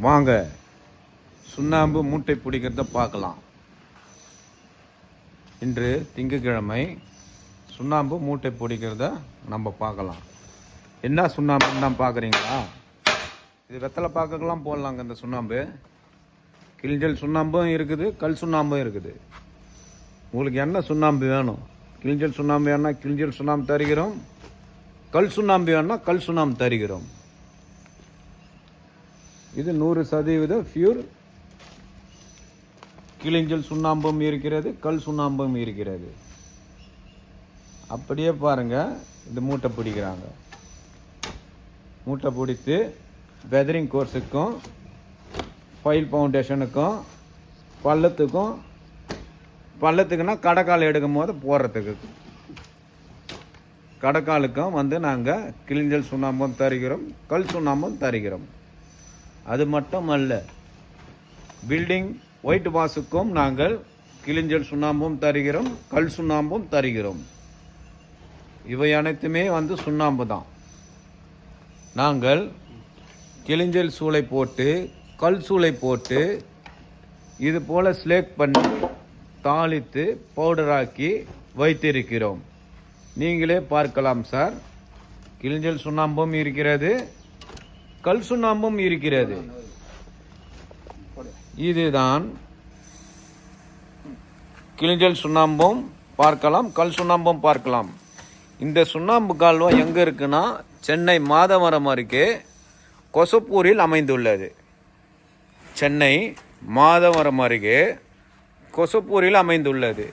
வாங்க சுண்ணாம்பு மூட்டை பிடிக்கிறத பார்க்கலாம். இன்று திங்கட்கிழமை சுண்ணாம்பு மூட்டை பிடிக்கிறத நம்ம பார்க்கலாம். என்ன சுண்ணாம்புன்னு தான் பார்க்குறீங்களா? இது வெத்தலை பார்க்கலாம் போடலாங்க. இந்த சுண்ணாம்பு கிளிஞ்சல் சுண்ணாம்பும் இருக்குது, கல் சுண்ணாம்பும் இருக்குது. உங்களுக்கு என்ன சுண்ணாம்பு வேணும்? கிளிஞ்சல் சுண்ணாம்பு வேணா கிளிஞ்சல் சுண்ணாம்பு தருகிறோம், கல் சுண்ணாம்பு வேணா கல் சுண்ணாம்பு தருகிறோம். இது 100% பியூர் கிளிஞ்சல் சுண்ணாம்பும் இருக்கிறது, கல் சுண்ணாம்பும் இருக்கிறது. அப்படியே பாருங்க, இந்த மூட்டை பிடிக்கிறாங்க. மூட்டை பிடித்து வெதரிங் கோர்ஸுக்கும் ஃபைல் ஃபவுண்டேஷனுக்கும் பள்ளத்துக்குன்னா கடைக்கால் எடுக்கும் போது போடுறதுக்கு கடைக்காலுக்கும் நாங்கள் கிளிஞ்சல் சுண்ணாம்பும் தருகிறோம், கல் சுண்ணாம்பும் தருகிறோம். அது மட்டும் அல்ல, பில்டிங் ஒயிட் வாஷுக்கும் நாங்கள் கிளிஞ்சல் சுண்ணாம்பும் தருகிறோம், கல் சுண்ணாம்பும் தருகிறோம். இவை அனைத்துமே சுண்ணாம்பு தான். நாங்கள் கிளிஞ்சல் சூளை போட்டு கல் சூளை போட்டு இது போல ஸ்லேக் பண்ணி தாளித்து பவுடராக்கி வைத்திருக்கிறோம். நீங்களே பார்க்கலாம் சார். கிளிஞ்சல் சுண்ணாம்பும் இருக்கிறது, கல் சுண்ணாம்பும் இருக்கிறது. இதுதான் கிளிஞ்சல் சுண்ணாம்பும் பார்க்கலாம், கல் சுண்ணாம்பும் பார்க்கலாம். இந்த சுண்ணாம்பு கால்வாய் எங்கே இருக்குன்னா, சென்னை மாதவரம் அருகே கொசப்பூரில் அமைந்துள்ளது. சென்னை மாதவரம் அருகே கொசப்பூரில் அமைந்துள்ளது.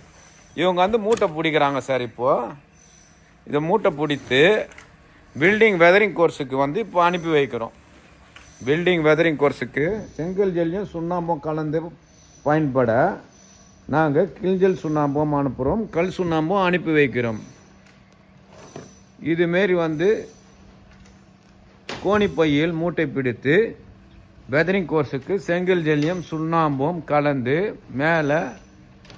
இவங்க மூட்டை பிடிக்கிறாங்க சார். இப்போது இதை மூட்டை பிடித்து பில்டிங் வெதரிங் கோர்ஸுக்கு இப்போ அனுப்பி வைக்கிறோம். பில்டிங் வெதரிங் கோர்ஸுக்கு செங்கல் ஜல்லியும் சுண்ணாம்பும் கலந்து பயன்பட நாங்கள் கிளிஞ்சல் சுண்ணாம்பும் அனுப்புகிறோம், கல் சுண்ணாம்பும் அனுப்பி வைக்கிறோம். இதுமாரி கோணிப்பையில் மூட்டை பிடித்து வெதரிங் கோர்ஸுக்கு செங்கல் ஜல்லியும் சுண்ணாம்பும் கலந்து மேலே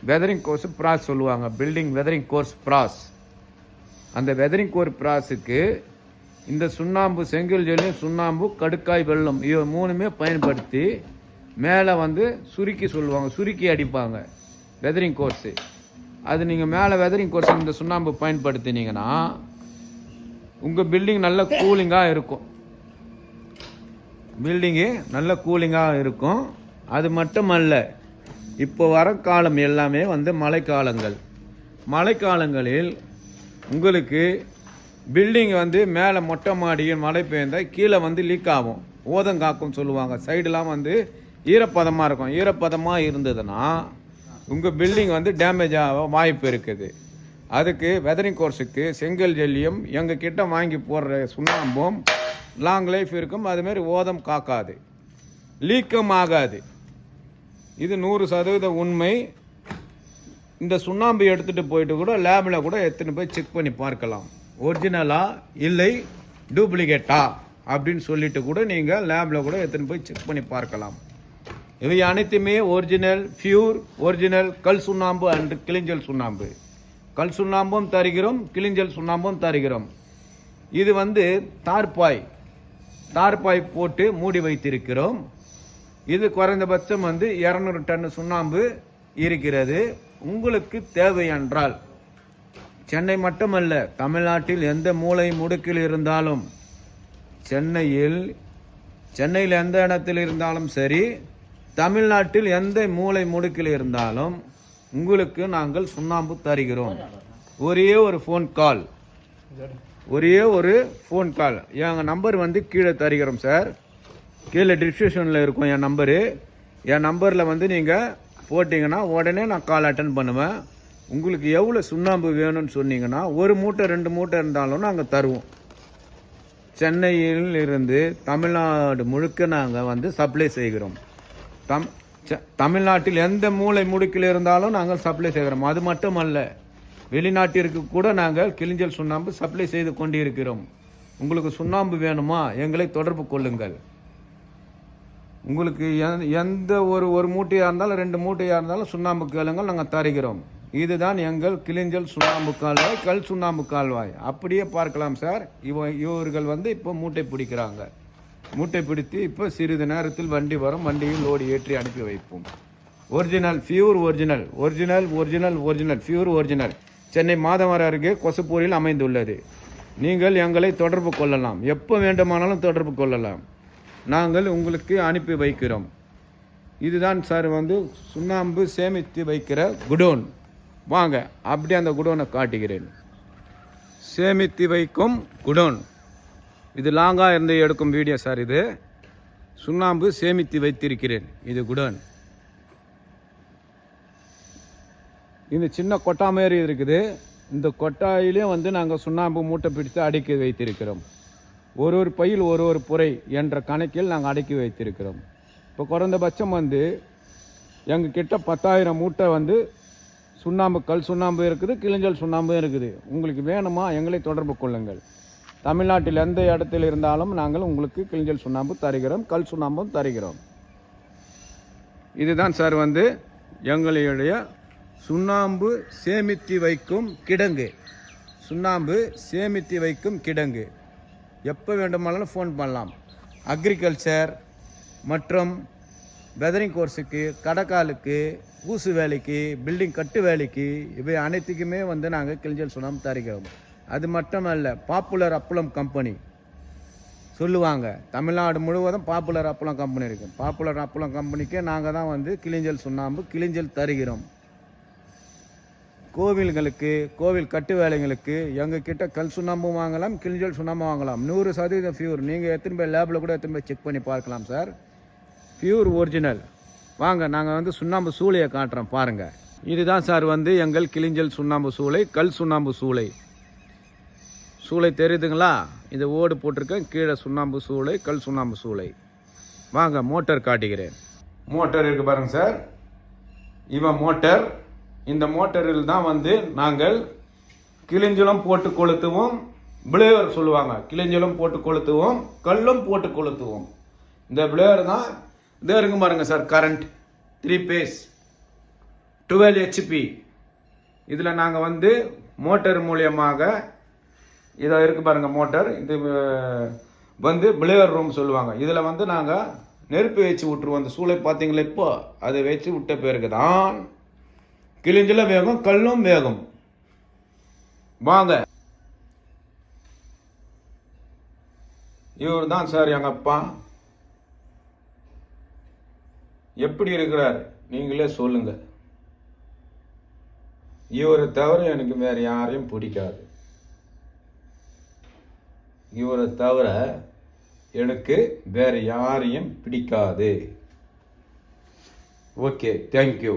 வெதரிங் கோர்ஸ் ப்ராஸ் சொல்லுவாங்க, பில்டிங் வெதரிங் கோர்ஸ் ப்ராஸ். அந்த வெதரிங் கோர்ஸ் ப்ராஸுக்கு இந்த சுண்ணாம்பு, செங்கல் ஜல்லியும் சுண்ணாம்பு, கடுக்காய் வெல்லம் இவை மூணுமே பயன்படுத்தி மேலே சுருக்கி சொல்லுவாங்க, சுருக்கி அடிப்பாங்க வெதரிங் கோர்ஸு. அது நீங்கள் மேலே வெதரிங் கோர்ஸ் இந்த சுண்ணாம்பு பயன்படுத்தினீங்கன்னா உங்கள் பில்டிங் நல்ல கூலிங்காக இருக்கும். பில்டிங்கு நல்ல கூலிங்காக இருக்கும். அது மட்டுமல்ல, இப்போ வர காலம் எல்லாமே மழைக்காலங்கள். மழைக்காலங்களில் உங்களுக்கு பில்டிங் மேலே மொட்டை மாடியில் மழை பெய்ந்தால் கீழே லீக் ஆகும், ஓதங்காக்கும் சொல்லுவாங்க. சைடெலாம் ஈரப்பதமாக இருக்கும். ஈரப்பதமாக இருந்ததுன்னா உங்கள் பில்டிங் டேமேஜ் ஆக வாய்ப்பு இருக்குது. அதுக்கு வெதரிங் கோர்ஸுக்கு செங்கல் ஜல்லியும் எங்கள் கிட்ட வாங்கி போடுற சுண்ணாம்பும் லாங் லைஃப் இருக்கும். அதுமாரி ஓதம் காக்காது, லீக்கம் ஆகாது. இது 100% உண்மை. இந்த சுண்ணாம்பு எடுத்துகிட்டு போயிட்டு கூட லேபில் கூட எடுத்துகிட்டு போய் செக் பண்ணி பார்க்கலாம், ஒரிஜினலா இல்லை டூப்ளிகேட்டா அப்படின்னு சொல்லிட்டு கூட நீங்கள் லேபில் கூட எடுத்துகிட்டு போய் செக் பண்ணி பார்க்கலாம். இவை அனைத்துமே ஒரிஜினல், பியூர் ஒரிஜினல் கல் சுண்ணாம்பு அண்ட் கிளிஞ்சல் சுண்ணாம்பு. கல் சுண்ணாம்பும் தருகிறோம், கிளிஞ்சல் சுண்ணாம்பும் தருகிறோம். இது தார்பாய் போட்டு மூடி வைத்திருக்கிறோம். இது குறைந்தபட்சம் 200 டன் சுண்ணாம்பு இருக்கிறது. உங்களுக்கு தேவை என்றால் சென்னை மட்டுமல்ல, தமிழ்நாட்டில் எந்த மூலை முடுக்கில் இருந்தாலும், சென்னையில் எந்த இடத்தில் இருந்தாலும் சரி, தமிழ்நாட்டில் எந்த மூலை முடுக்கில் இருந்தாலும் உங்களுக்கு நாங்கள் சுண்ணாம்பு தருகிறோம். ஒரே ஒரு ஃபோன் கால், எங்கள் நம்பர் கீழே தருகிறோம் சார். கீழே டிஸ்கிரிப்ஷனில் இருக்கும் என் நம்பரு. என் நம்பரில் நீங்கள் போட்டிங்கன்னா உடனே நான் கால் அட்டன் பண்ணுவேன். உங்களுக்கு எவ்வளோ சுண்ணாம்பு வேணும்னு சொன்னீங்கன்னா 1 மூட்டை 2 மூட்டை இருந்தாலும் நாங்கள் தருவோம். சென்னையில் இருந்து தமிழ்நாடு முழுக்க நாங்கள் சப்ளை செய்கிறோம். தமிழ்நாட்டில் எந்த மூலை முடுக்கில் இருந்தாலும் நாங்கள் சப்ளை செய்கிறோம். அது மட்டுமல்ல, வெளிநாட்டிற்கு கூட நாங்கள் கிளிஞ்சல் சுண்ணாம்பு சப்ளை செய்து கொண்டிருக்கிறோம். உங்களுக்கு சுண்ணாம்பு வேணுமா, எங்களை தொடர்பு கொள்ளுங்கள். உங்களுக்கு எந்த ஒரு மூட்டையாக இருந்தாலும் 2 மூட்டையாக இருந்தாலும் சுண்ணாம்பு கேளுங்கள், நாங்கள் தருகிறோம். இதுதான் எங்கள் கிளிஞ்சல் சுண்ணாம்பு கால்வாய், கல் சுண்ணாம்பு கால்வாய். அப்படியே பார்க்கலாம் சார். இவர்கள் இப்போ மூட்டை பிடிக்கிறாங்க. மூட்டை பிடித்து இப்போ சிறிது நேரத்தில் வண்டி வரும், வண்டியில் லோடு ஏற்றி அனுப்பி வைப்போம். Original, pure original, original original original, pure original. Chennai Madhavaram அருகே கொசப்பூரில் அமைந்துள்ளது. நீங்கள் எங்களை தொடர்பு கொள்ளலாம், எப்போ வேண்டுமானாலும் தொடர்பு கொள்ளலாம். நாங்கள் உங்களுக்கு அனுப்பி வைக்கிறோம். இதுதான் சார் வந்து சுண்ணாம்பு சேமித்து வைக்கிற குடோன். வாங்க அப்படியே அந்த குடோனை காட்டுகிறேன். சேமித்து வைக்கும் குடோன். இது லாங்காக இருந்து எடுக்கும் வீடியோ சார். இது சுண்ணாம்பு சேமித்து வைத்திருக்கிறேன். இது குடோன். இந்த சின்ன கொட்டா மாரி இருக்குது. இந்த கொட்டாயிலே வந்து நாங்கள் சுண்ணாம்பு மூட்டை பிடித்து அடுக்கி வைத்திருக்கிறோம். ஒரு ஒரு பையில் ஒரு ஒரு புரை என்ற கணக்கில் நாங்கள் அடுக்கி வைத்திருக்கிறோம். இப்போ குறைந்தபட்சம் வந்து எங்கள் கிட்ட 10,000 மூட்டை வந்து சுண்ணாம்பு, கல் சுண்ணாம்பு இருக்குது, கிளிஞ்சல் சுண்ணாம்பும் இருக்குது. உங்களுக்கு வேணுமா எங்களை தொடர்பு கொள்ளுங்கள். தமிழ்நாட்டில் எந்த இடத்தில் இருந்தாலும் நாங்கள் உங்களுக்கு கிளிஞ்சல் சுண்ணாம்பு தருகிறோம், கல் சுண்ணாம்பும் தருகிறோம். இதுதான் சார் வந்து எங்களுடைய சுண்ணாம்பு சேமித்து வைக்கும் கிடங்கு. சுண்ணாம்பு சேமித்து வைக்கும் கிடங்கு. எப்போ வேண்டுமானாலும் ஃபோன் பண்ணலாம். அக்ரிகல்ச்சர் மற்றும் வெதரிங் கோர்ஸுக்கு, கடைக்காலுக்கு, ஊசு வேலைக்கு, பில்டிங் கட்டு வேலைக்கு, இவை அனைத்துக்குமே வந்து நாங்கள் கிளிஞ்சல் சுண்ணாம்பு தருகிறோம். அது மட்டுமல்ல, பாப்புலர் அப்பளம் கம்பெனி சொல்லுவாங்க, தமிழ்நாடு முழுவதும் பாப்புலர் அப்பளம் கம்பெனி இருக்குது. பாப்புலர் அப்பளம் கம்பெனிக்கே நாங்கள் தான் வந்து கிளிஞ்சல் சுண்ணாம்பு, கிளிஞ்சல் தருகிறோம். கோவில்களுக்கு, கோவில் கட்டு வேலைங்களுக்கு எங்கள் கிட்ட கல் சுண்ணாம்பும் வாங்கலாம், கிளிஞ்சல் சுண்ணாம்பு வாங்கலாம். 100% பியூர். நீங்கள் எத்தனை பேர் லேபில் கூட எத்தனை பேர் செக் பண்ணி பார்க்கலாம் சார். Pure original. வாங்க நாங்கள் வந்து சுண்ணாம்பு சூளையை காட்டுறோம் பாருங்கள். இதுதான் சார் வந்து எங்கள் கிளிஞ்சல் சுண்ணாம்பு சூளை, கல் சுண்ணாம்பு சூளை. சூளை தெரியுதுங்களா? இந்த ஓடு போட்டிருக்கேன், கீழே சுண்ணாம்பு சூளை, கல் சுண்ணாம்பு சூளை. வாங்க மோட்டர் காட்டுகிறேன். மோட்டர் இருக்குது பாருங்கள் சார். இவன் மோட்டர். இந்த மோட்டரில் தான் வந்து நாங்கள் கிளிஞ்சலும் போட்டு கொளுத்துவோம், பிளேவர் சொல்லுவாங்க, கிளிஞ்சலும் போட்டு கொளுத்துவோம், கல்லும் போட்டு கொளுத்துவோம். இந்த பிளேவர் தான் இதே இருக்கு பாருங்க சார். Current 3 base 12 HP. இதில் நாங்கள் வந்து மோட்டர் மூலியமாக இதை இருக்கு பாருங்க மோட்டர். இது வந்து பிளேவர் ரூம் சொல்லுவாங்க. இதில் வந்து நாங்கள் நெருப்பு வச்சு விட்டுருவோம். அந்த சூளை பார்த்தீங்களா, இப்போ அதை வச்சு விட்ட பேருக்கு தான் கிளிஞ்சலும் வேகும், கல்லும் வேகும். வாங்க. இவர் தான் சார் எங்கள் அப்பா. எப்படி இருக்கிறார் நீங்களே சொல்லுங்க. இவரை தவிர எனக்கு வேற யாரையும் பிடிக்காது. இவரை தவிர எனக்கு வேற யாரையும் பிடிக்காது. Okay, thank you.